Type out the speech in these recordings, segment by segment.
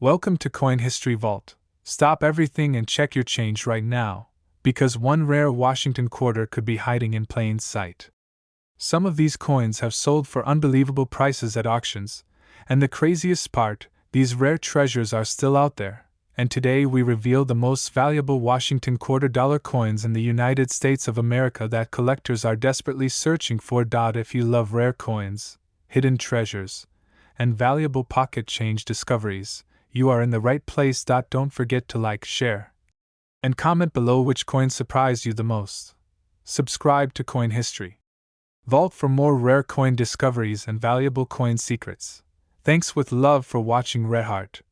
Welcome to Coin History Vault. Stop everything and check your change right now, because one rare Washington quarter could be hiding in plain sight. Some of these coins have sold for unbelievable prices at auctions, and the craziest part, these rare treasures are still out there. And today we reveal the most valuable Washington quarter-dollar coins in the United States of America that collectors are desperately searching for. If you love rare coins, hidden treasures, and valuable pocket change discoveries, you are in the right place. Don't forget to like, share, and comment below which coin surprised you the most. Subscribe to Coin History Vault for more rare coin discoveries and valuable coin secrets. Thanks with love for watching. Red Heart.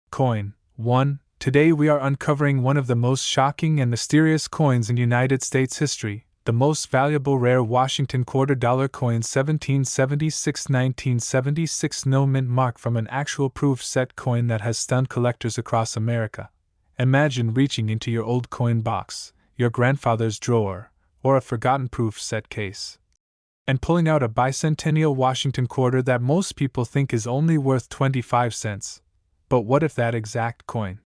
Coin 1. Today we are uncovering one of the most shocking and mysterious coins in United States history, the most valuable rare Washington quarter-dollar coin 1776-1976 no mint mark from an actual proof set coin that has stunned collectors across America. Imagine reaching into your old coin box, your grandfather's drawer, or a forgotten proof set case, and pulling out a bicentennial Washington quarter that most people think is only worth 25 cents. But what if that exact coin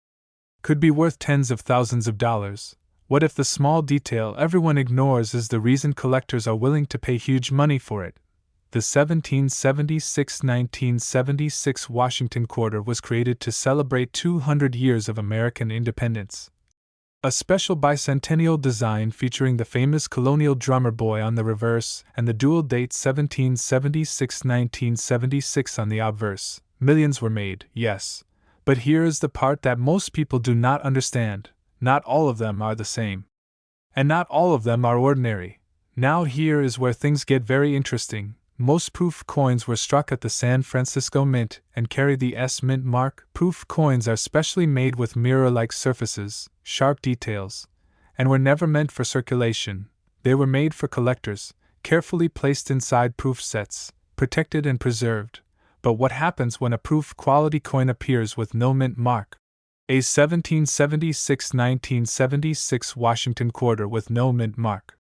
could be worth tens of thousands of dollars? What if the small detail everyone ignores is the reason collectors are willing to pay huge money for it? The 1776-1976 Washington quarter was created to celebrate 200 years of American independence. A special bicentennial design featuring the famous colonial drummer boy on the reverse and the dual date 1776-1976 on the obverse. Millions were made, yes. But here is the part that most people do not understand. Not all of them are the same. And not all of them are ordinary. Now here is where things get very interesting. Most proof coins were struck at the San Francisco Mint and carry the S Mint mark. Proof coins are specially made with mirror-like surfaces, sharp details, and were never meant for circulation. They were made for collectors, carefully placed inside proof sets, protected and preserved. But what happens when a proof quality coin appears with no mint mark? A 1776-1976 Washington quarter with no mint mark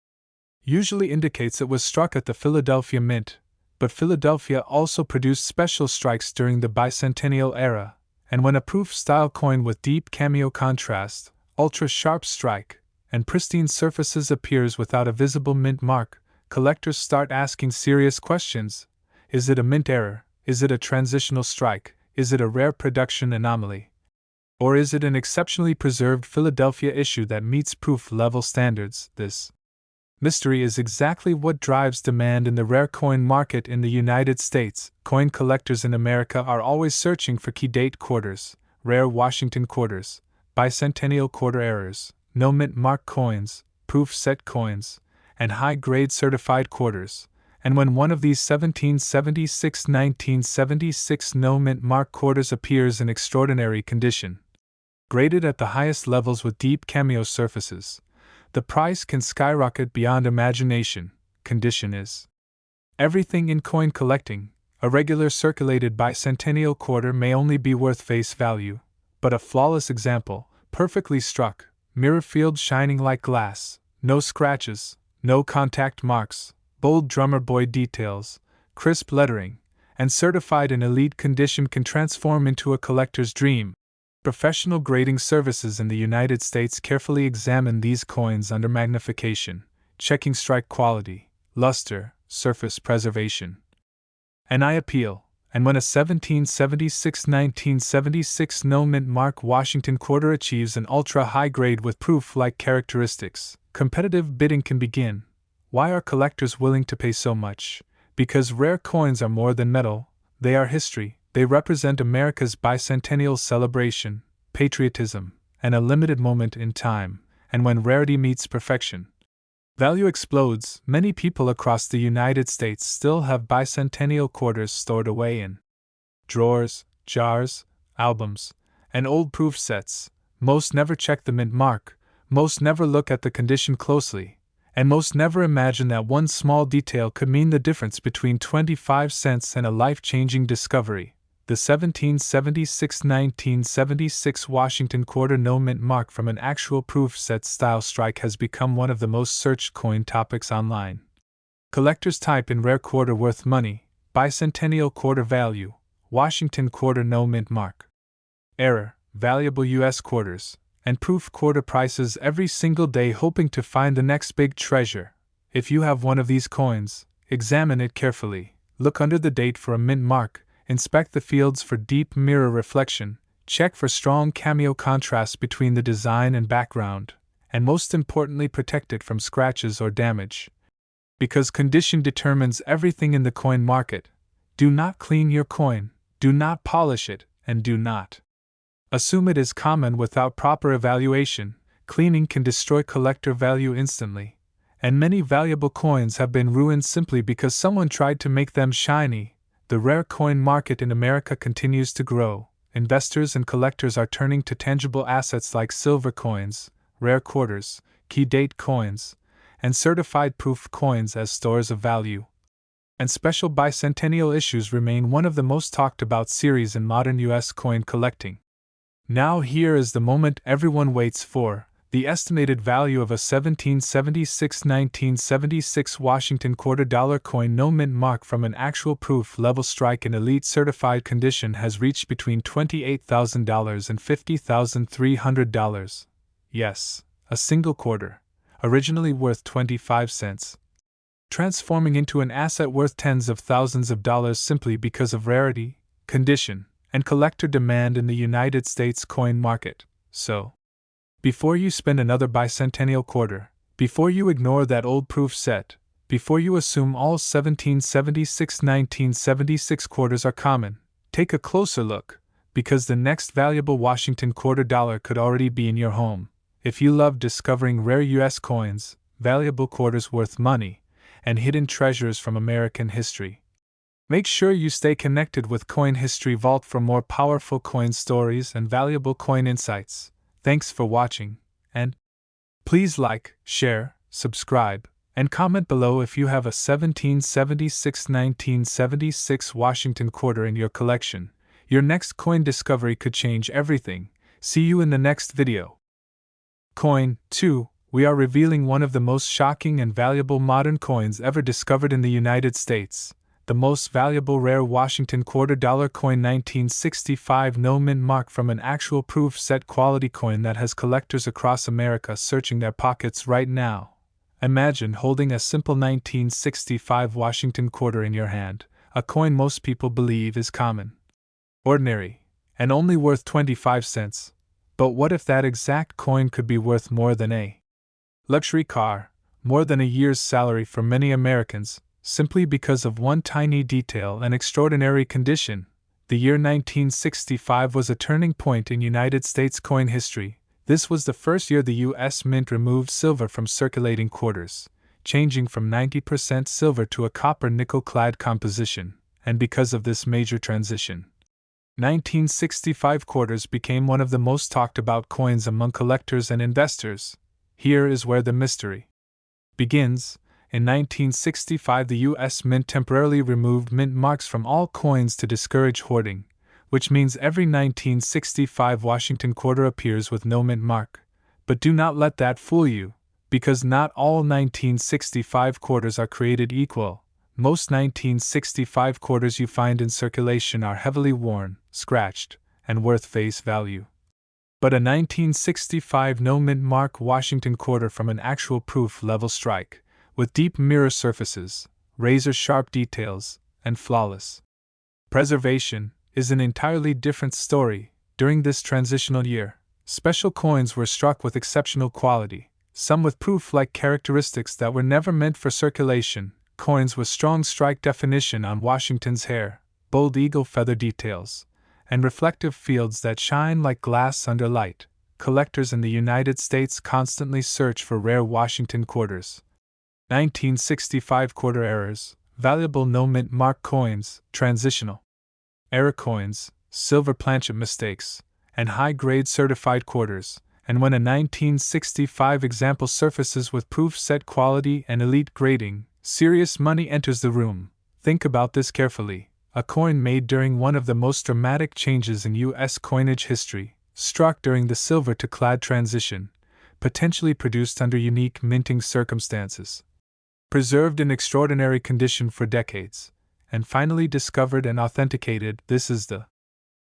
usually indicates it was struck at the Philadelphia Mint, but Philadelphia also produced special strikes during the bicentennial era, and when a proof-style coin with deep cameo contrast, ultra-sharp strike, and pristine surfaces appears without a visible mint mark, collectors start asking serious questions. Is it a mint error? Is it a transitional strike? Is it a rare production anomaly? Or is it an exceptionally preserved Philadelphia issue that meets proof-level standards? This mystery is exactly what drives demand in the rare coin market in the United States. Coin collectors in America are always searching for key-date quarters, rare Washington quarters, bicentennial quarter errors, no mint mark coins, proof-set coins, and high-grade certified quarters. And when one of these 1776-1976 no mint mark quarters appears in extraordinary condition, graded at the highest levels with deep cameo surfaces, the price can skyrocket beyond imagination. Condition is everything in coin collecting. A regular circulated bicentennial quarter may only be worth face value, but a flawless example, perfectly struck, mirror field shining like glass, no scratches, no contact marks, bold drummer boy details, crisp lettering, and certified in elite condition can transform into a collector's dream. Professional grading services in the United States carefully examine these coins under magnification, checking strike quality, luster, surface preservation, and eye appeal. And when a 1776-1976 no mint mark Washington quarter achieves an ultra-high grade with proof-like characteristics, competitive bidding can begin. Why are collectors willing to pay so much? Because rare coins are more than metal, they are history. They represent America's bicentennial celebration, patriotism, and a limited moment in time, and when rarity meets perfection, value explodes. Many people across the United States still have bicentennial quarters stored away in drawers, jars, albums, and old proof sets. Most never check the mint mark, most never look at the condition closely, and most never imagine that one small detail could mean the difference between 25 cents and a life-changing discovery. The 1776-1976 Washington quarter no mint mark from an actual proof set style strike has become one of the most searched coin topics online. Collectors type in rare quarter worth money, bicentennial quarter value, Washington quarter no mint mark. Error: valuable US quarters, and proof quarter prices every single day hoping to find the next big treasure. If you have one of these coins, examine it carefully, look under the date for a mint mark, inspect the fields for deep mirror reflection, check for strong cameo contrast between the design and background, and most importantly protect it from scratches or damage. Because condition determines everything in the coin market, do not clean your coin, do not polish it, and do not assume it is common without proper evaluation. Cleaning can destroy collector value instantly, and many valuable coins have been ruined simply because someone tried to make them shiny. The rare coin market in America continues to grow. Investors and collectors are turning to tangible assets like silver coins, rare quarters, key date coins, and certified proof coins as stores of value. And special bicentennial issues remain one of the most talked about series in modern US coin collecting. Now here is the moment everyone waits for: the estimated value of a 1776-1976 Washington $quarter coin no mint mark from an actual proof level strike in elite certified condition has reached between $28,000 and $50,300. Yes, a single quarter, originally worth 25 cents, transforming into an asset worth tens of thousands of dollars simply because of rarity, condition, and collector demand in the United States coin market. So, before you spend another bicentennial quarter, before you ignore that old proof set, before you assume all 1776-1976 quarters are common, take a closer look, because the next valuable Washington $quarter could already be in your home. If you love discovering rare US coins, valuable quarters worth money, and hidden treasures from American history, make sure you stay connected with Coin History Vault for more powerful coin stories and valuable coin insights. Thanks for watching, and please like, share, subscribe, and comment below if you have a 1776-1976 Washington $quarter in your collection. Your next coin discovery could change everything. See you in the next video. Coin 2. We are revealing one of the most shocking and valuable modern coins ever discovered in the United States. The most valuable rare Washington $quarter coin 1965 no mint mark from an actual proof set quality coin that has collectors across America searching their pockets right now. Imagine holding a simple 1965 Washington $quarter in your hand, a coin most people believe is common, ordinary, and only worth 25 cents. But what if that exact coin could be worth more than a luxury car, more than a year's salary for many Americans, simply because of one tiny detail and extraordinary condition? The year 1965 was a turning point in United States coin history. This was the first year the U.S. Mint removed silver from circulating quarters, changing from 90% silver to a copper-nickel-clad composition, and because of this major transition, 1965 quarters became one of the most talked about coins among collectors and investors. Here is where the mystery begins. In 1965, the U.S. Mint temporarily removed mint marks from all coins to discourage hoarding, which means every 1965 Washington $quarter appears with no mint mark. But do not let that fool you, because not all 1965 quarters are created equal. Most 1965 quarters you find in circulation are heavily worn, scratched, and worth face value. But a 1965 no mint mark Washington $quarter from an actual proof level strike, with deep mirror surfaces, razor-sharp details, and flawless preservation, is an entirely different story. During this transitional year, special coins were struck with exceptional quality, some with proof-like characteristics that were never meant for circulation, coins with strong strike definition on Washington's hair, bold eagle feather details, and reflective fields that shine like glass under light. Collectors in the United States constantly search for rare Washington quarters. 1965 quarter errors, valuable no mint mark coins, transitional error coins, silver planchet mistakes, and high-grade certified quarters. And when a 1965 example surfaces with proof set quality and elite grading, serious money enters the room. Think about this carefully. A coin made during one of the most dramatic changes in U.S. coinage history, struck during the silver to clad transition, potentially produced under unique minting circumstances, preserved in extraordinary condition for decades, and finally discovered and authenticated. This is the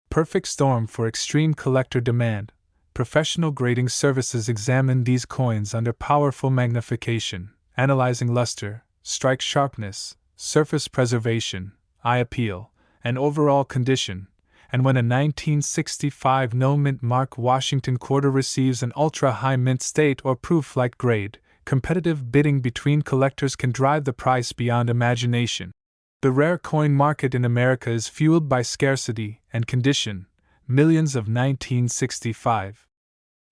perfect storm for extreme collector demand. Professional grading services examine these coins under powerful magnification, analyzing luster, strike sharpness, surface preservation, eye appeal, and overall condition. And when a 1965 no-mint mark Washington quarter receives an ultra-high mint state or proof-like grade, competitive bidding between collectors can drive the price beyond imagination. The rare coin market in America is fueled by scarcity and condition. Millions of 1965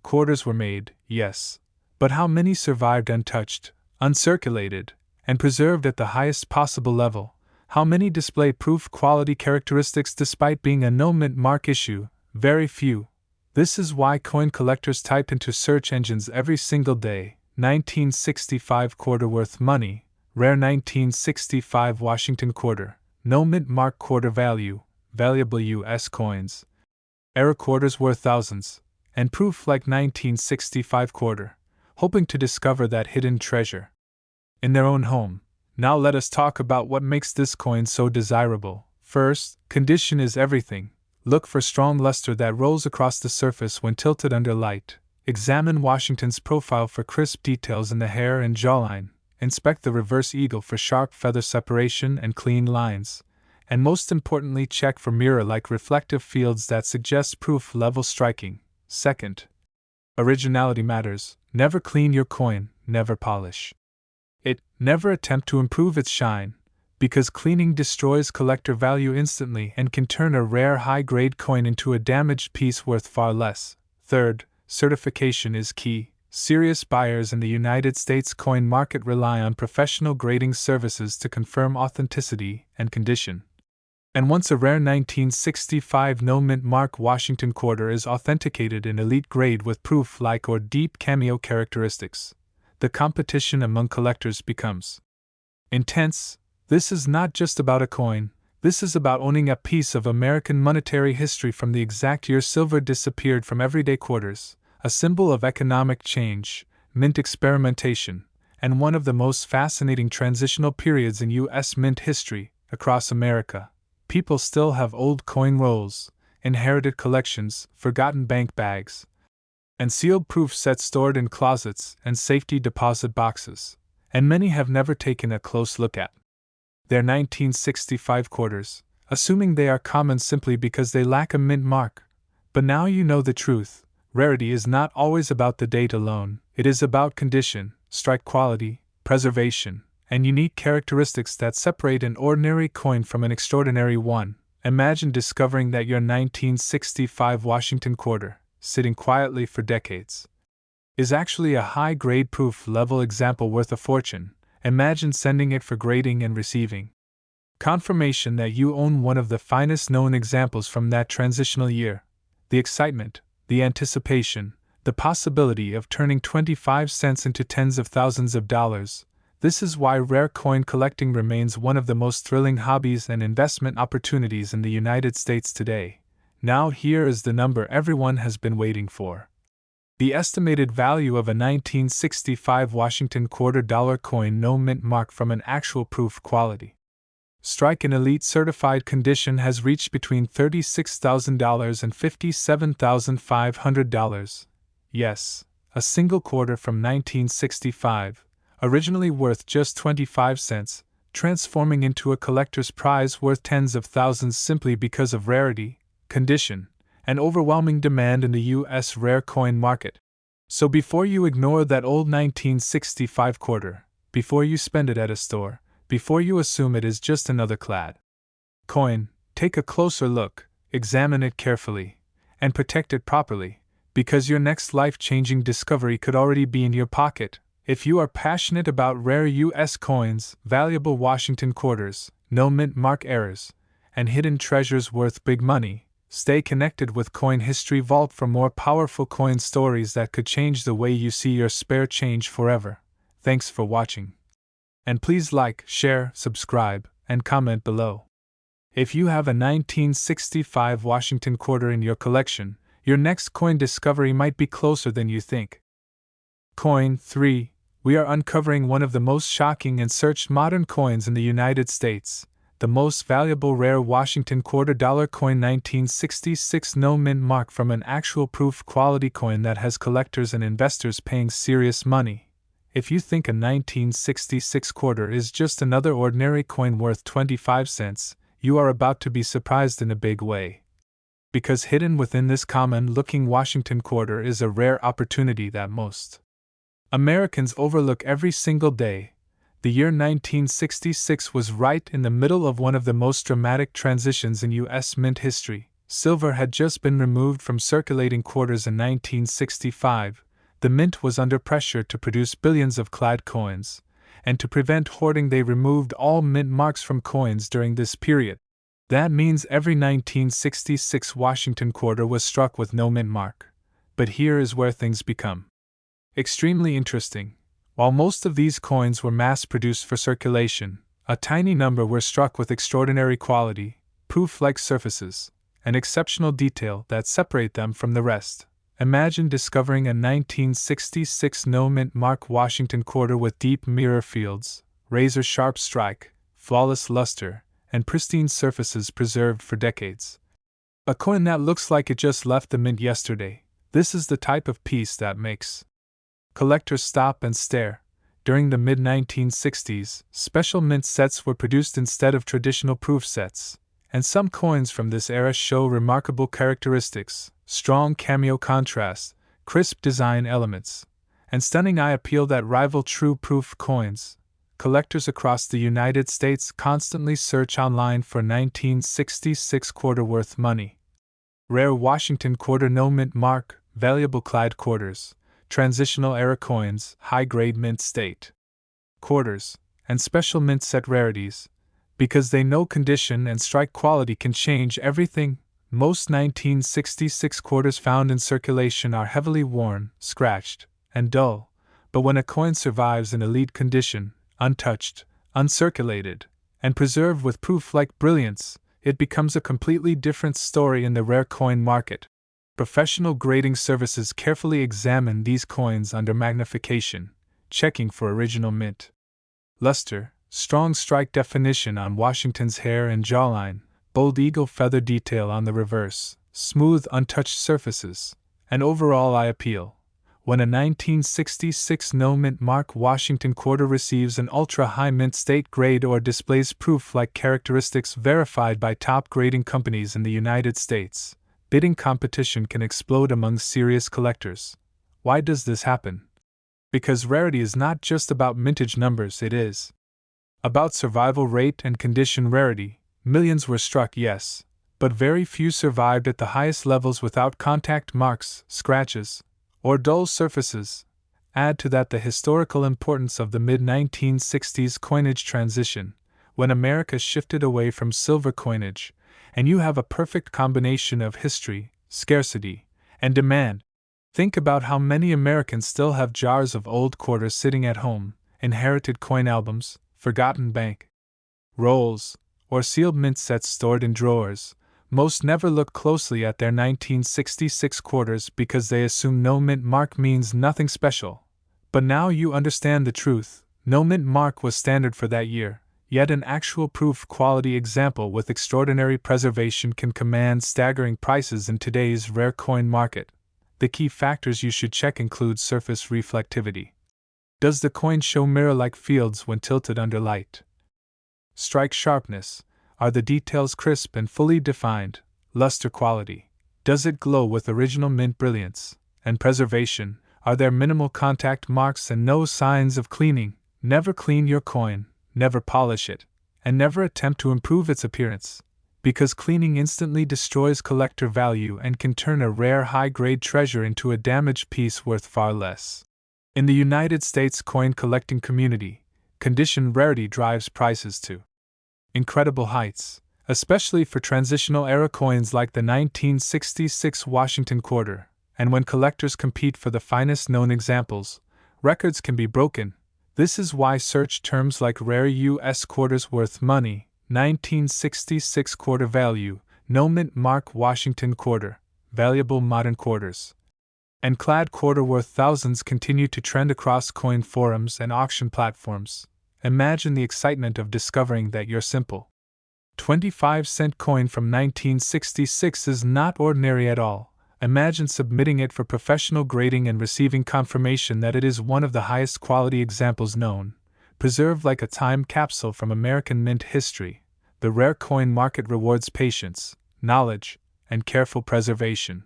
quarters were made, yes. But how many survived untouched, uncirculated, and preserved at the highest possible level? How many display proof quality characteristics despite being a no-mint mark issue? Very few. This is why coin collectors type into search engines every single day, 1965 quarter worth money, rare 1965 Washington quarter, no-mint mark quarter value, valuable U.S. coins, error quarters worth thousands, and proof like 1965 quarter, hoping to discover that hidden treasure in their own home. Now let us talk about what makes this coin so desirable. First, condition is everything. Look for strong luster that rolls across the surface when tilted under light. Examine Washington's profile for crisp details in the hair and jawline. Inspect the reverse eagle for sharp feather separation and clean lines. And most importantly, check for mirror-like reflective fields that suggest proof level striking. Second, originality matters. Never clean your coin, never polish it, never attempt to improve its shine, because cleaning destroys collector value instantly and can turn a rare high-grade coin into a damaged piece worth far less. Third, certification is key. Serious buyers in the United States coin market rely on professional grading services to confirm authenticity and condition. And once a rare 1965 no-mint mark Washington quarter is authenticated in elite grade with proof-like or deep cameo characteristics, the competition among collectors becomes intense. This is not just about a coin, this is about owning a piece of American monetary history from the exact year silver disappeared from everyday quarters, a symbol of economic change, mint experimentation, and one of the most fascinating transitional periods in U.S. mint history. Across America, people still have old coin rolls, inherited collections, forgotten bank bags, and sealed proof sets stored in closets and safety deposit boxes, and many have never taken a close look at their 1965 quarters, assuming they are common simply because they lack a mint mark. But now you know the truth. Rarity is not always about the date alone, it is about condition, strike quality, preservation, and unique characteristics that separate an ordinary coin from an extraordinary one. Imagine discovering that your 1965 Washington quarter, sitting quietly for decades, is actually a high-grade proof-level example worth a fortune. Imagine sending it for grading and receiving confirmation that you own one of the finest known examples from that transitional year. The excitement, the anticipation, the possibility of turning 25 cents into tens of thousands of dollars. This is why rare coin collecting remains one of the most thrilling hobbies and investment opportunities in the United States today. Now here is the number everyone has been waiting for. The estimated value of a 1965 Washington quarter dollar coin no mint mark from an actual proof quality strike in elite certified condition has reached between $36,000 and $57,500. Yes, a single quarter from 1965, originally worth just 25 cents, transforming into a collector's prize worth tens of thousands simply because of rarity, condition, and overwhelming demand in the U.S. rare coin market. So before you ignore that old 1965 quarter, before you spend it at a store, before you assume it is just another clad coin, take a closer look, examine it carefully, and protect it properly, because your next life-changing discovery could already be in your pocket. If you are passionate about rare U.S. coins, valuable Washington quarters, no mint mark errors, and hidden treasures worth big money, stay connected with Coin History Vault for more powerful coin stories that could change the way you see your spare change forever. Thanks for watching. And please like, share, subscribe, and comment below. If you have a 1965 Washington quarter in your collection, your next coin discovery might be closer than you think. Coin 3. We are uncovering one of the most shocking and searched modern coins in the United States. the most valuable rare Washington quarter dollar coin 1966 no mint mark from an actual proof quality coin that has collectors and investors paying serious money. If you think a 1966 quarter is just another ordinary coin worth 25 cents, you are about to be surprised in a big way. Because hidden within this common-looking Washington quarter is a rare opportunity that most Americans overlook every single day. The year 1966 was right in the middle of one of the most dramatic transitions in U.S. mint history. Silver had just been removed from circulating quarters in 1965. The mint was under pressure to produce billions of clad coins, and to prevent hoarding, they removed all mint marks from coins during this period. That means every 1966 Washington quarter was struck with no mint mark. But here is where things become extremely interesting. While most of these coins were mass-produced for circulation, a tiny number were struck with extraordinary quality, proof-like surfaces, and exceptional detail that separate them from the rest. Imagine discovering a 1966 no-mint mark Washington quarter with deep mirror fields, razor-sharp strike, flawless luster, and pristine surfaces preserved for decades. A coin that looks like it just left the mint yesterday. This is the type of piece that makes collectors stop and stare. During the mid-1960s, special mint sets were produced instead of traditional proof sets, and some coins from this era show remarkable characteristics: strong cameo contrast, crisp design elements, and stunning eye appeal that rival true proof coins. Collectors across the United States constantly search online for 1966 quarter worth money. Rare Washington quarter no mint mark, valuable clad quarters, transitional era coins, high-grade mint state quarters, and special mint set rarities. Because they know condition and strike quality can change everything. Most 1966 quarters found in circulation are heavily worn, scratched, and dull, but when a coin survives in elite condition, untouched, uncirculated, and preserved with proof-like brilliance, it becomes a completely different story in the rare coin market. Professional grading services carefully examine these coins under magnification, checking for original mint luster, strong strike definition on Washington's hair and jawline, bold eagle feather detail on the reverse, smooth untouched surfaces, and overall eye appeal. When a 1966 no mint mark Washington quarter receives an ultra-high mint state grade or displays proof-like characteristics verified by top grading companies in the United States, bidding competition can explode among serious collectors. Why does this happen? Because rarity is not just about mintage numbers, it is about survival rate and condition. Rarity. Millions were struck, yes, but very few survived at the highest levels without contact marks, scratches, or dull surfaces. Add to that the historical importance of the mid-1960s coinage transition, when America shifted away from silver coinage, and you have a perfect combination of history, scarcity, and demand. Think about how many Americans still have jars of old quarters sitting at home, inherited coin albums, forgotten bank rolls, or sealed mint sets stored in drawers. Most never look closely at their 1966 quarters because they assume no mint mark means nothing special. But now you understand the truth. No mint mark was standard for that year, yet an actual proof quality example with extraordinary preservation can command staggering prices in today's rare coin market. The key factors you should check include surface reflectivity. Does the coin show mirror-like fields when tilted under light? Strike sharpness. Are the details crisp and fully defined? Luster quality. Does it glow with original mint brilliance? And preservation. Are there minimal contact marks and no signs of cleaning? Never clean your coin, never polish it, and never attempt to improve its appearance, because cleaning instantly destroys collector value and can turn a rare high-grade treasure into a damaged piece worth far less. In the United States coin collecting community, condition rarity drives prices to incredible heights, especially for transitional era coins like the 1966 Washington quarter, and when collectors compete for the finest known examples, records can be broken. This is why search terms like rare U.S. quarters worth money, 1966 quarter value, no mint mark Washington quarter, valuable modern quarters, and clad quarter worth thousands continue to trend across coin forums and auction platforms. Imagine the excitement of discovering that your simple 25-cent coin from 1966 is not ordinary at all. Imagine submitting it for professional grading and receiving confirmation that it is one of the highest quality examples known, preserved like a time capsule from American mint history. The rare coin market rewards patience, knowledge, and careful preservation.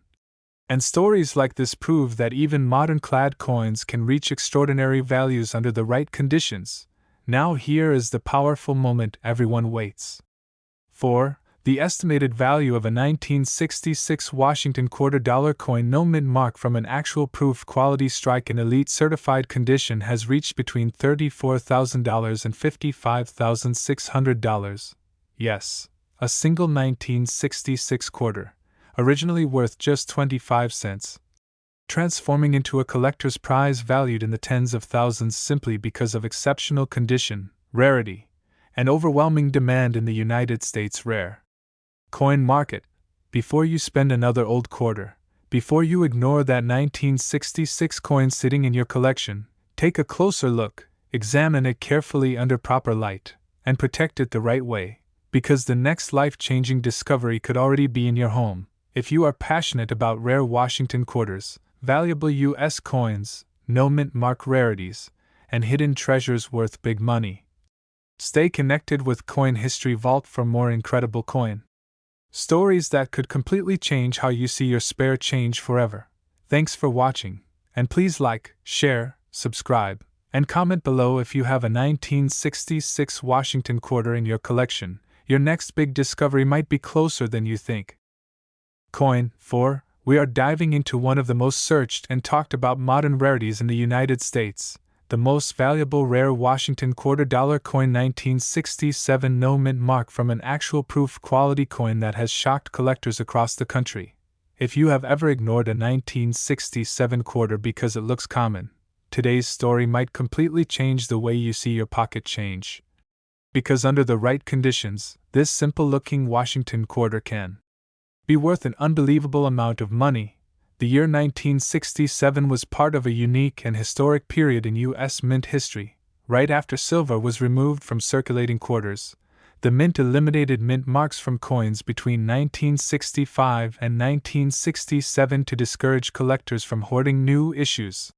And stories like this prove that even modern clad coins can reach extraordinary values under the right conditions. Now here is the powerful moment everyone waits for. The estimated value of a 1966 Washington $quarter coin no mint mark from an actual proof quality strike in elite certified condition has reached between $34,000 and $55,600. Yes, a single 1966 quarter, originally worth just 25 cents, transforming into a collector's prize valued in the tens of thousands simply because of exceptional condition, rarity, and overwhelming demand in the United States. Rare coin market. Before you spend another old quarter, before you ignore that 1966 coin sitting in your collection, take a closer look, examine it carefully under proper light, and protect it the right way, because the next life-changing discovery could already be in your home. If you are passionate about rare Washington quarters, valuable U.S. coins, no mint mark rarities, and hidden treasures worth big money, stay connected with Coin History Vault for more incredible coin stories that could completely change how you see your spare change forever. Thanks for watching, and please like, share, subscribe, and comment below if you have a 1966 Washington quarter in your collection. Your next big discovery might be closer than you think. Coin 4. We are diving into one of the most searched and talked about modern rarities in the United States. The most valuable rare Washington $quarter coin 1967 no mint mark from an actual proof quality coin that has shocked collectors across the country. If you have ever ignored a 1967 quarter because it looks common, today's story might completely change the way you see your pocket change. Because under the right conditions, this simple-looking Washington quarter can be worth an unbelievable amount of money. The year 1967 was part of a unique and historic period in U.S. mint history. Right after silver was removed from circulating quarters, the mint eliminated mint marks from coins between 1965 and 1967 to discourage collectors from hoarding new issues.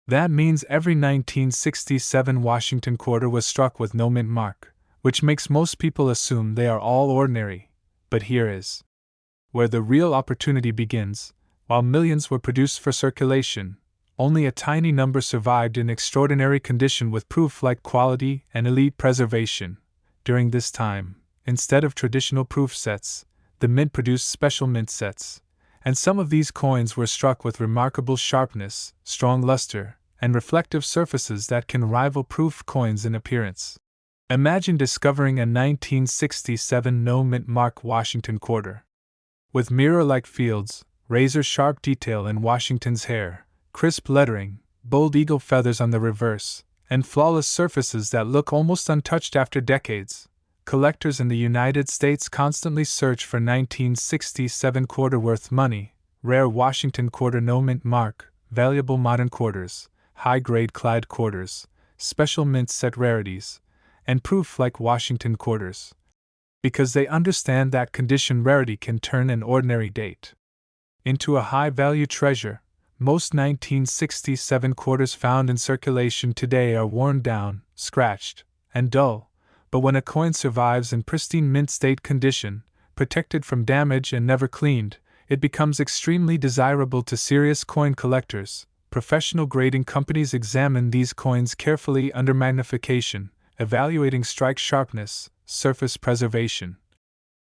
That means every 1967 Washington quarter was struck with no mint mark, which makes most people assume they are all ordinary. But here is where the real opportunity begins. While millions were produced for circulation, only a tiny number survived in extraordinary condition with proof-like quality and elite preservation. During this time, instead of traditional proof sets, the mint produced special mint sets, and some of these coins were struck with remarkable sharpness, strong luster, and reflective surfaces that can rival proof coins in appearance. Imagine discovering a 1967 no mint mark Washington quarter with mirror-like fields, razor-sharp detail in Washington's hair, crisp lettering, bold eagle feathers on the reverse, and flawless surfaces that look almost untouched after decades. Collectors in the United States constantly search for 1967 quarter worth money, rare Washington quarter no mint mark, valuable modern quarters, high-grade clad quarters, special mint set rarities, and proof like Washington quarters. Because they understand that condition rarity can turn an ordinary date into a high-value treasure. Most 1967 quarters found in circulation today are worn down, scratched, and dull, but when a coin survives in pristine mint state condition, protected from damage and never cleaned, it becomes extremely desirable to serious coin collectors. Professional grading companies examine these coins carefully under magnification, evaluating strike sharpness, surface preservation,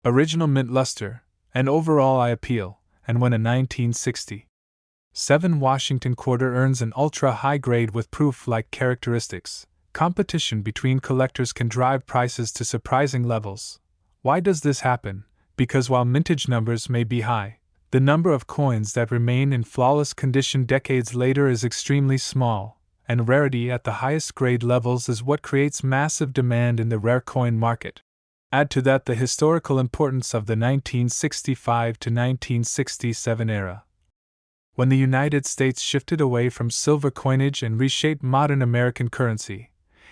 original mint luster, and overall eye appeal. And when a 1967 Washington quarter earns an ultra-high grade with proof-like characteristics, competition between collectors can drive prices to surprising levels. Why does this happen? Because while mintage numbers may be high, the number of coins that remain in flawless condition decades later is extremely small, and rarity at the highest grade levels is what creates massive demand in the rare coin market. Add to that the historical importance of the 1965 to 1967 era, when the United States shifted away from silver coinage and reshaped modern American currency,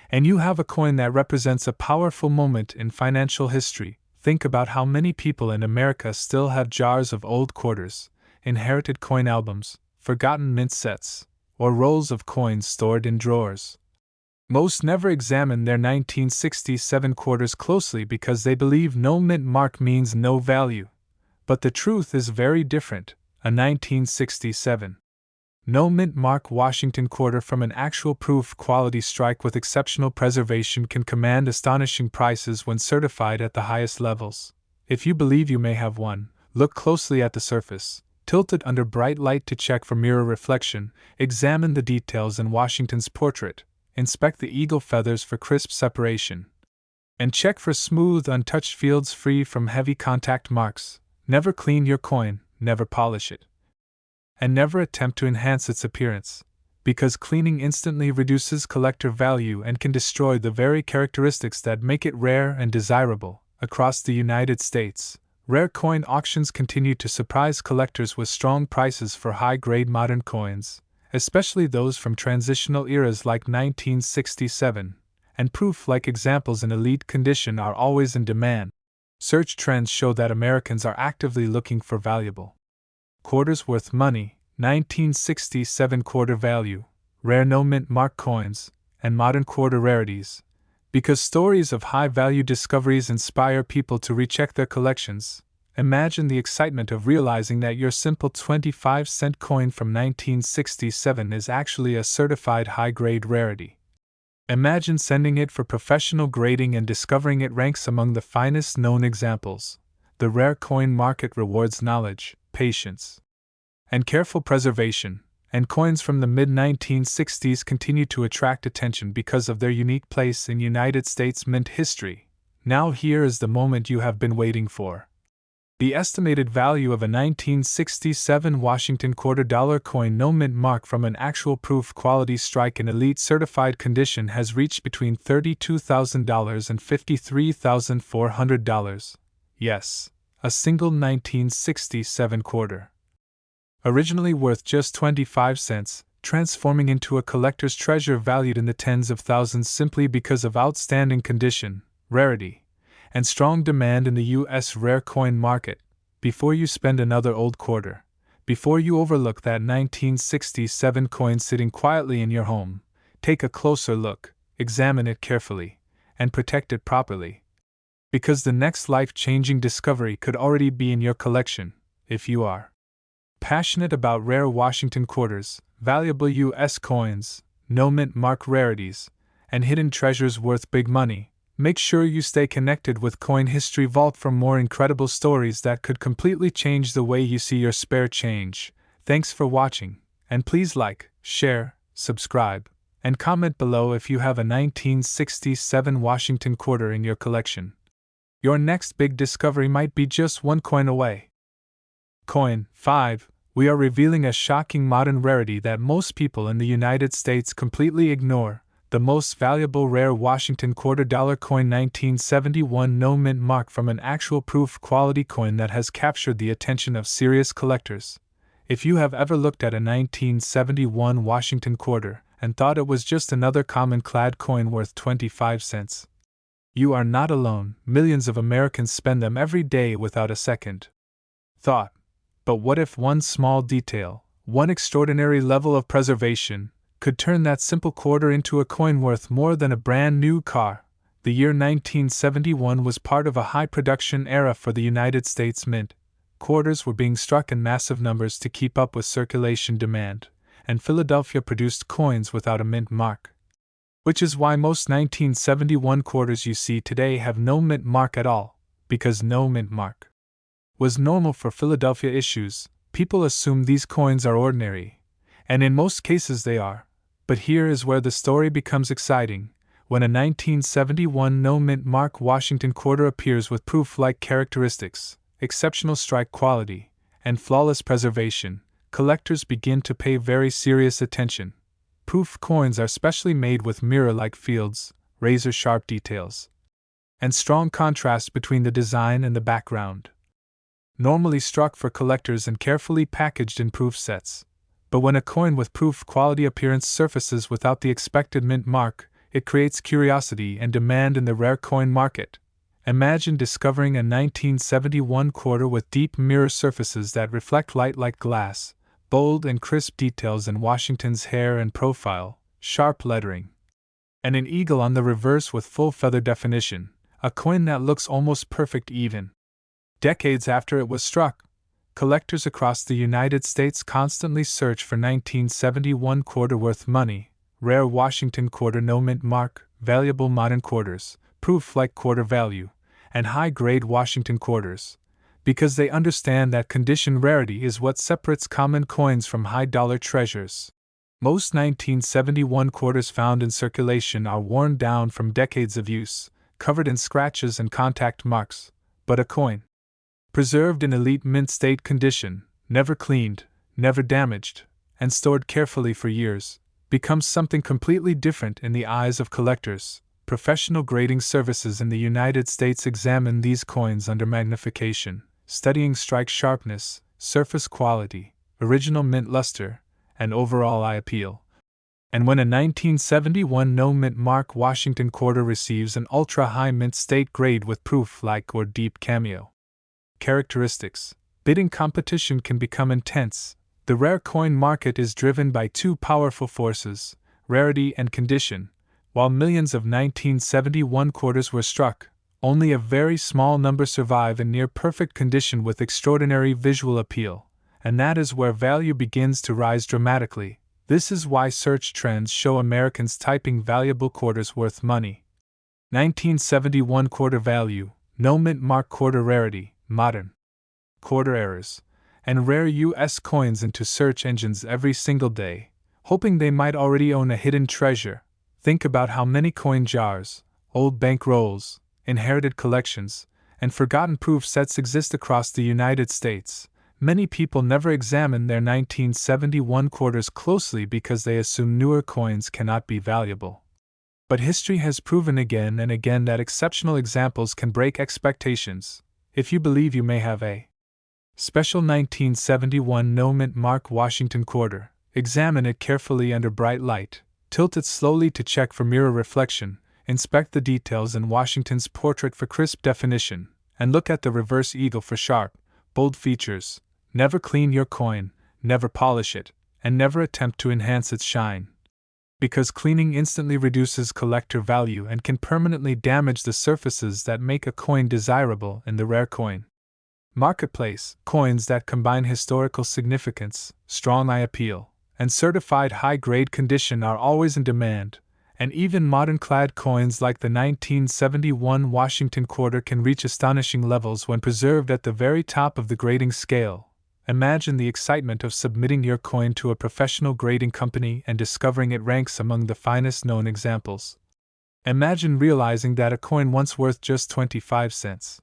and you have a coin that represents a powerful moment in financial history. Think about how many people in America still have jars of old quarters, inherited coin albums, forgotten mint sets, or rolls of coins stored in drawers. Most never examine their 1967 quarters closely because they believe no mint mark means no value. But the truth is very different. A 1967 no mint mark Washington quarter from an actual proof quality strike with exceptional preservation can command astonishing prices when certified at the highest levels. If you believe you may have one, look closely at the surface, tilt it under bright light to check for mirror reflection, examine the details in Washington's portrait, inspect the eagle feathers for crisp separation, and check for smooth, untouched fields free from heavy contact marks. Never clean your coin, never polish it, and never attempt to enhance its appearance, because cleaning instantly reduces collector value and can destroy the very characteristics that make it rare and desirable. Across the United States, rare coin auctions continue to surprise collectors with strong prices for high-grade modern coins, especially those from transitional eras like 1967, and proof-like examples in elite condition are always in demand. Search trends show that Americans are actively looking for valuable quarters worth money, 1967 quarter value, rare no mint mark coins, and modern quarter rarities, because stories of high-value discoveries inspire people to recheck their collections. Imagine the excitement of realizing that your simple 25-cent coin from 1967 is actually a certified high-grade rarity. Imagine sending it for professional grading and discovering it ranks among the finest known examples. The rare coin market rewards knowledge, patience, and careful preservation, and coins from the mid-1960s continue to attract attention because of their unique place in United States mint history. Now here is the moment you have been waiting for. The estimated value of a 1967 Washington $quarter coin no mint mark from an actual proof quality strike in elite certified condition has reached between $32,000 and $53,400. Yes, a single 1967 quarter. Originally worth just 25 cents, transforming into a collector's treasure valued in the tens of thousands simply because of outstanding condition, rarity, and strong demand in the U.S. rare coin market. Before you spend another old quarter, before you overlook that 1967 coin sitting quietly in your home, take a closer look, examine it carefully, and protect it properly. Because the next life-changing discovery could already be in your collection, if you are passionate about rare Washington quarters, valuable U.S. coins, no mint mark rarities, and hidden treasures worth big money. Make sure you stay connected with Coin History Vault for more incredible stories that could completely change the way you see your spare change. Thanks for watching, and please like, share, subscribe, and comment below if you have a 1967 Washington quarter in your collection. Your next big discovery might be just one coin away. Coin 5. We are revealing a shocking modern rarity that most people in the United States completely ignore. The most valuable rare Washington $quarter coin 1971 no mint mark from an actual proof quality coin that has captured the attention of serious collectors. If you have ever looked at a 1971 Washington quarter and thought it was just another common clad coin worth 25 cents, you are not alone. Millions of Americans spend them every day without a second thought. But what if one small detail, one extraordinary level of preservation, could turn that simple quarter into a coin worth more than a brand new car? The year 1971 was part of a high-production era for the United States Mint. Quarters were being struck in massive numbers to keep up with circulation demand, and Philadelphia produced coins without a mint mark. Which is why most 1971 quarters you see today have no mint mark at all, because no mint mark was normal for Philadelphia issues. People assume these coins are ordinary, and in most cases they are. But here is where the story becomes exciting. When a 1971 no mint mark Washington quarter appears with proof-like characteristics, exceptional strike quality, and flawless preservation, collectors begin to pay very serious attention. Proof coins are specially made with mirror-like fields, razor-sharp details, and strong contrast between the design and the background. Normally struck for collectors and carefully packaged in proof sets. But when a coin with proof quality appearance surfaces without the expected mint mark, it creates curiosity and demand in the rare coin market. Imagine discovering a 1971 quarter with deep mirror surfaces that reflect light like glass, bold and crisp details in Washington's hair and profile, sharp lettering, and an eagle on the reverse with full feather definition, a coin that looks almost perfect even. Decades after it was struck, collectors across the United States constantly search for 1971 quarter worth money, rare Washington quarter no mint mark, valuable modern quarters, proof like quarter value, and high-grade Washington quarters, because they understand that condition rarity is what separates common coins from high-dollar treasures. Most 1971 quarters found in circulation are worn down from decades of use, covered in scratches and contact marks, but a coin, preserved in elite mint state condition, never cleaned, never damaged, and stored carefully for years, becomes something completely different in the eyes of collectors. Professional grading services in the United States examine these coins under magnification, studying strike sharpness, surface quality, original mint luster, and overall eye appeal. And when a 1971 no mint mark Washington quarter receives an ultra-high mint state grade with proof like or deep cameo characteristics, bidding competition can become intense. The rare coin market is driven by two powerful forces, rarity and condition. While millions of 1971 quarters were struck, only a very small number survive in near-perfect condition with extraordinary visual appeal, and that is where value begins to rise dramatically. This is why search trends show Americans typing valuable quarters worth money. 1971 quarter value, no mint mark quarter rarity, modern quarter errors, and rare U.S. coins into search engines every single day, hoping they might already own a hidden treasure. Think about how many coin jars, old bank rolls, inherited collections, and forgotten proof sets exist across the United States. Many people never examine their 1971 quarters closely because they assume newer coins cannot be valuable. But history has proven again and again that exceptional examples can break expectations. If you believe you may have a special 1971 no mint mark Washington quarter, examine it carefully under bright light. Tilt it slowly to check for mirror reflection, inspect the details in Washington's portrait for crisp definition, and look at the reverse eagle for sharp, bold features. Never clean your coin, never polish it, and never attempt to enhance its shine, because cleaning instantly reduces collector value and can permanently damage the surfaces that make a coin desirable in the rare coin marketplace. Coins that combine historical significance, strong eye appeal, and certified high-grade condition are always in demand, and even modern-clad coins like the 1971 Washington quarter can reach astonishing levels when preserved at the very top of the grading scale. Imagine the excitement of submitting your coin to a professional grading company and discovering it ranks among the finest known examples. Imagine realizing that a coin once worth just 25 cents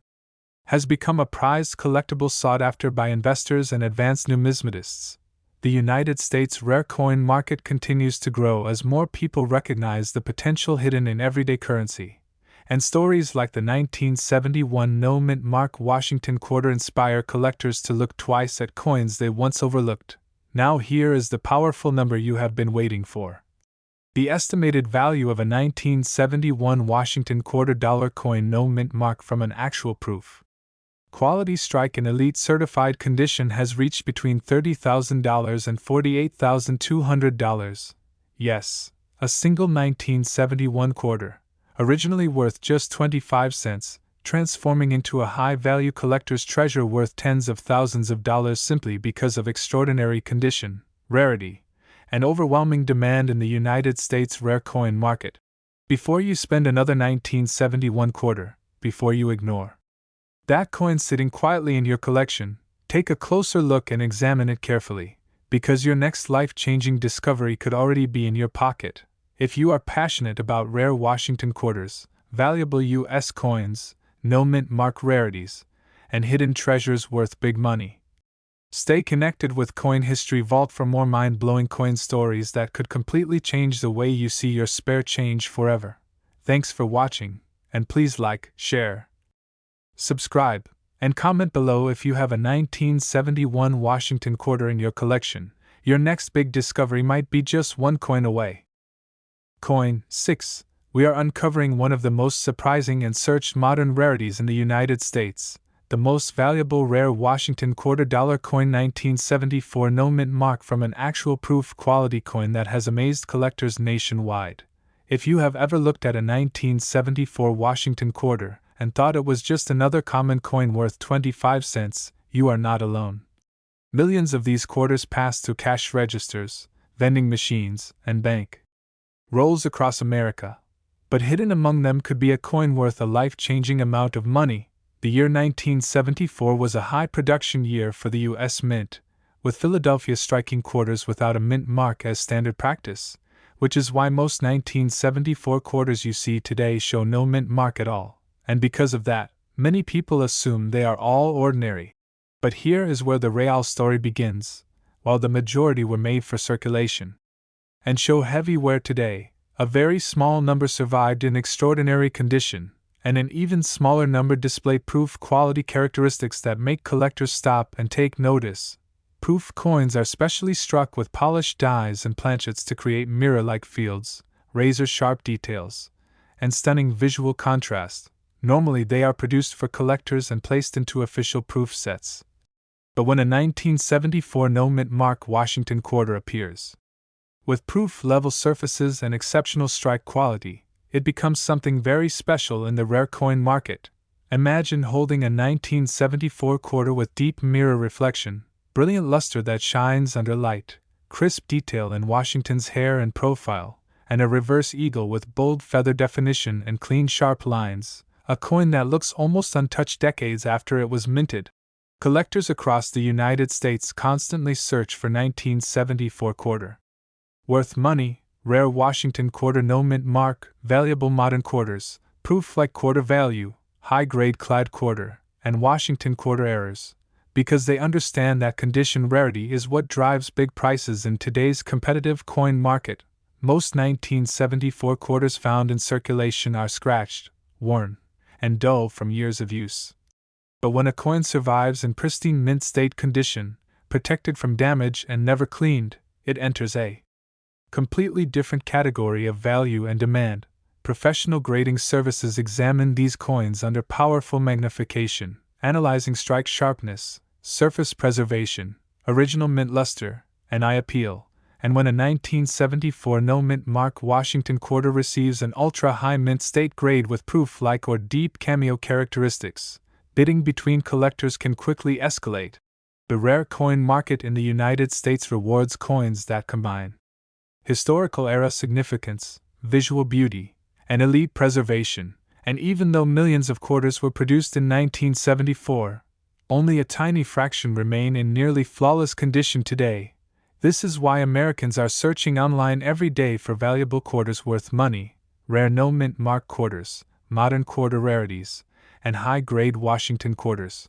has become a prized collectible sought after by investors and advanced numismatists. The United States rare coin market continues to grow as more people recognize the potential hidden in everyday currency, and stories like the 1971 no mint mark Washington quarter inspire collectors to look twice at coins they once overlooked. Now here is the powerful number you have been waiting for. The estimated value of a 1971 Washington quarter dollar coin no mint mark from an actual proof quality strike in elite certified condition has reached between $30,000 and $48,200. Yes, a single 1971 quarter, originally worth just 25 cents, transforming into a high-value collector's treasure worth tens of thousands of dollars simply because of extraordinary condition, rarity, and overwhelming demand in the United States rare coin market. Before you spend another 1971 quarter, before you ignore that coin sitting quietly in your collection, take a closer look and examine it carefully, because your next life-changing discovery could already be in your pocket. If you are passionate about rare Washington quarters, valuable U.S. coins, no mint mark rarities, and hidden treasures worth big money, stay connected with Coin History Vault for more mind-blowing coin stories that could completely change the way you see your spare change forever. Thanks for watching, and please like, share, subscribe, and comment below if you have a 1971 Washington quarter in your collection. Your next big discovery might be just one coin away. Coin 6. we are uncovering one of the most surprising and searched modern rarities in the United States, the most valuable rare Washington $quarter coin 1974 no mint mark from an actual proof quality coin that has amazed collectors nationwide. If you have ever looked at a 1974 Washington quarter and thought it was just another common coin worth 25 cents, you are not alone. Millions of these quarters pass through cash registers, vending machines, and bank rolls across America. But hidden among them could be a coin worth a life-changing amount of money. The year 1974 was a high-production year for the U.S. Mint, with Philadelphia striking quarters without a mint mark as standard practice, which is why most 1974 quarters you see today show no mint mark at all, and because of that, many people assume they are all ordinary. But here is where the real story begins. While the majority were made for circulation and show heavy wear today, a very small number survived in extraordinary condition, and an even smaller number display proof quality characteristics that make collectors stop and take notice. Proof coins are specially struck with polished dies and planchets to create mirror-like fields, razor-sharp details, and stunning visual contrast. Normally they are produced for collectors and placed into official proof sets. But when a 1974 no mint mark Washington quarter appears, with proof-level surfaces and exceptional strike quality, it becomes something very special in the rare coin market. Imagine holding a 1974 quarter with deep mirror reflection, brilliant luster that shines under light, crisp detail in Washington's hair and profile, and a reverse eagle with bold feather definition and clean sharp lines, a coin that looks almost untouched decades after it was minted. Collectors across the United States constantly search for 1974 quarter worth money, rare Washington quarter no mint mark, valuable modern quarters, proof like quarter value, high-grade clad quarter, and Washington quarter errors, because they understand that condition rarity is what drives big prices in today's competitive coin market. Most 1974 quarters found in circulation are scratched, worn, and dull from years of use. But when a coin survives in pristine mint state condition, protected from damage and never cleaned, it enters a completely different category of value and demand. Professional grading services examine these coins under powerful magnification, analyzing strike sharpness, surface preservation, original mint luster, and eye appeal. And when a 1974 no mint mark Washington quarter receives an ultra-high mint state grade with proof-like or deep cameo characteristics, bidding between collectors can quickly escalate. The rare coin market in the United States rewards coins that combine historical era significance, visual beauty, and elite preservation, and even though millions of quarters were produced in 1974, only a tiny fraction remain in nearly flawless condition today. This is why Americans are searching online every day for valuable quarters worth money, rare no mint mark quarters, modern quarter rarities, and high-grade Washington quarters,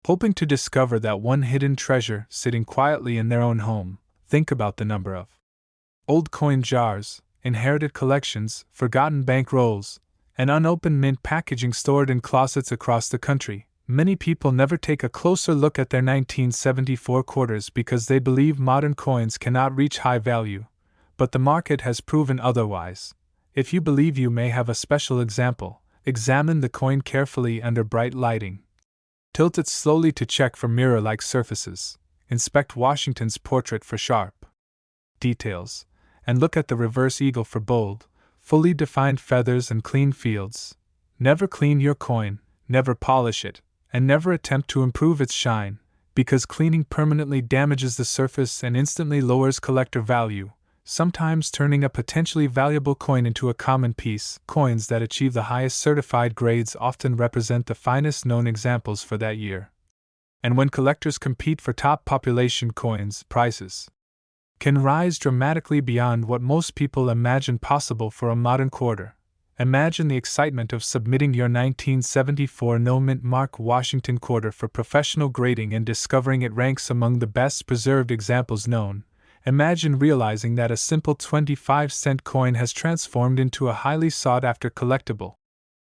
hoping to discover that one hidden treasure sitting quietly in their own home. Think about the number of old coin jars, inherited collections, forgotten bank rolls, and unopened mint packaging stored in closets across the country. Many people never take a closer look at their 1974 quarters because they believe modern coins cannot reach high value, but the market has proven otherwise. If you believe you may have a special example, examine the coin carefully under bright lighting. Tilt it slowly to check for mirror-like surfaces. Inspect Washington's portrait for sharp details, and look at the reverse eagle for bold, fully defined feathers and clean fields. Never clean your coin, never polish it, and never attempt to improve its shine, because cleaning permanently damages the surface and instantly lowers collector value, sometimes turning a potentially valuable coin into a common piece. Coins that achieve the highest certified grades often represent the finest known examples for that year. And when collectors compete for top population coins, prices can rise dramatically beyond what most people imagine possible for a modern quarter. Imagine the excitement of submitting your 1974 no mint mark Washington quarter for professional grading and discovering it ranks among the best preserved examples known. Imagine realizing that a simple 25-cent coin has transformed into a highly sought-after collectible.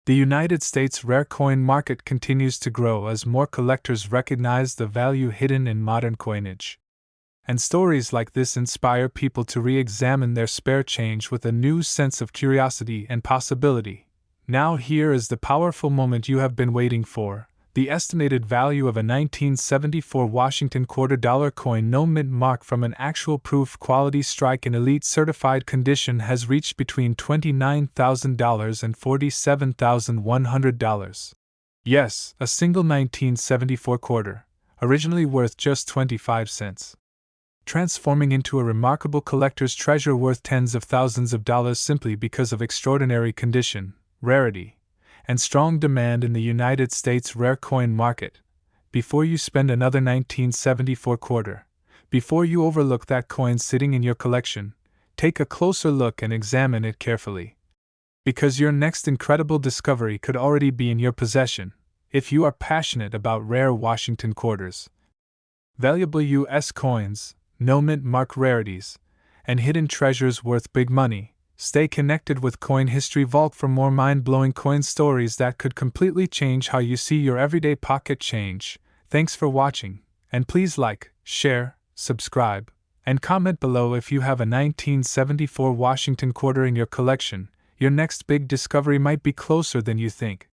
The United States rare coin market continues to grow as more collectors recognize the value hidden in modern coinage. And stories like this inspire people to re-examine their spare change with a new sense of curiosity and possibility. Now here is the powerful moment you have been waiting for. The estimated value of a 1974 Washington $quarter coin no mint mark from an actual proof quality strike in elite certified condition has reached between $29,000 and $47,100. Yes, a single 1974 quarter, originally worth just 25 cents. Transforming into a remarkable collector's treasure worth tens of thousands of dollars simply because of extraordinary condition, rarity, and strong demand in the United States rare coin market. Before you spend another 1974 quarter, before you overlook that coin sitting in your collection, take a closer look and examine it carefully. Because your next incredible discovery could already be in your possession, if you are passionate about rare Washington quarters. Valuable U.S. coins, no mint mark rarities, and hidden treasures worth big money. Stay connected with Coin History Vault for more mind-blowing coin stories that could completely change how you see your everyday pocket change. Thanks for watching, and please like, share, subscribe, and comment below if you have a 1974 Washington quarter in your collection. Your next big discovery might be closer than you think.